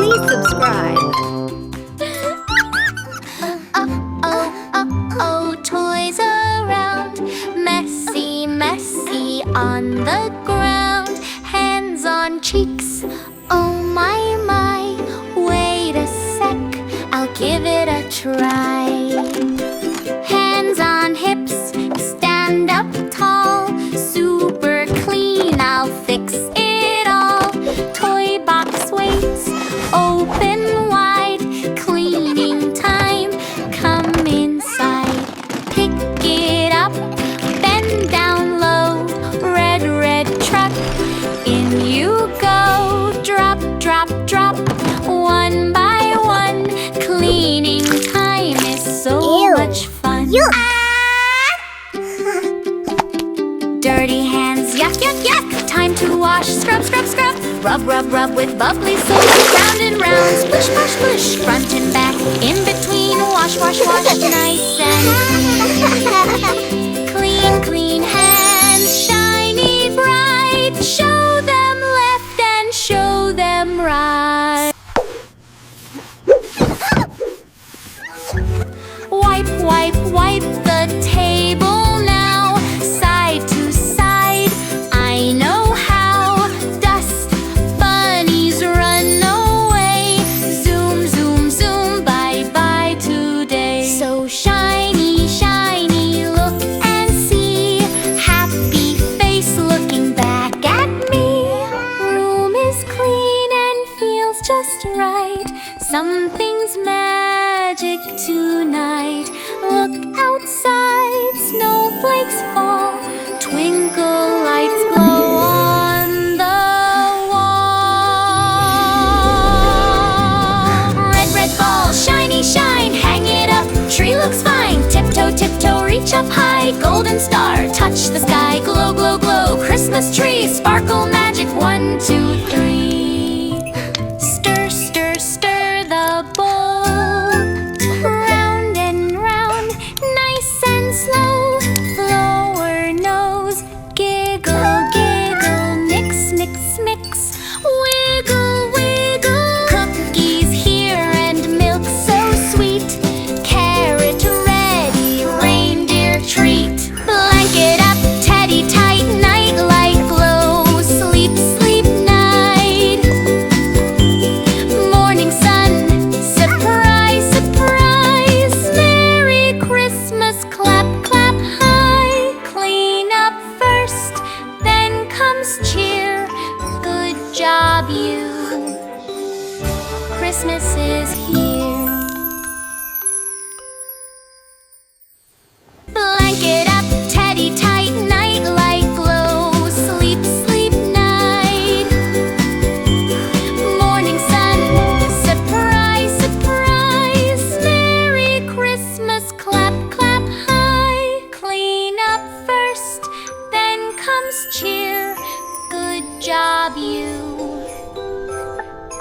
Please subscribe. Oh, toys around, messy, messy on the ground. Hands on cheeks, oh my, wait a sec, I'll give it a try. Hands on hips, stand up tall, super clean, I'll fix it all. Toy box waits, open wide, cleaning time, come inside. Pick it up, bend down low, red truck, in you go. Drop, drop, drop, one by one, cleaning time is so much fun. Dirty hands, yuck, yuck, yuck, time to wash, scrub, scrub, scrub. Rub, rub, rub with bubbly soap, round and round, splish, splash, splish. Front and back, in between, wash, wash, wash, nice and clean, clean hands, shiny, bright. Show them left and show them right. Wipe, wipe, wipe the table now, side to side, I know how. Dust bunnies run away, zoom, zoom, zoom, bye bye today. So shiny, shiny, look and see, happy face looking back at me. Room is clean and feels just right, something's magic tonight. Look outside, snowflakes fall, twinkle lights glow on the wall. Red, red ball, shiny shine, hang it up, tree looks fine. Tiptoe, tiptoe, reach up high, golden star, touch the sky. Glow, glow, glow, Christmas tree, sparkle magic, 1, 2, 3. Stir, stir, stir the bowl, round and round, nice and slow. Blow her nose, giggle, giggle, mix, mix, mix, wiggle, wiggle. Cookies here and milk so sweet, carrot ready, reindeer treat. Blanket up, teddy tight, night light glow, sleep, sleep, night. Morning sun, surprise, surprise, Merry Christmas, clap, clap high. Clean up first, then comes cheer, good job you, Christmas is here. Blanket up, teddy tight, night light glow, sleep, sleep, night. Morning sun, surprise, surprise, Merry Christmas, clap, clap high. Clean up first, then comes cheer, good job you,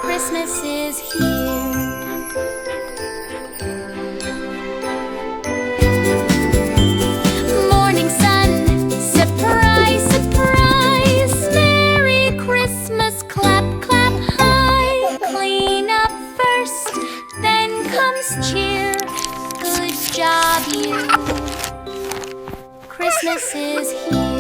Christmas is here. Morning sun, surprise, surprise, Merry Christmas, clap, clap high. Clean up first, then comes cheer, good job you, Christmas is here.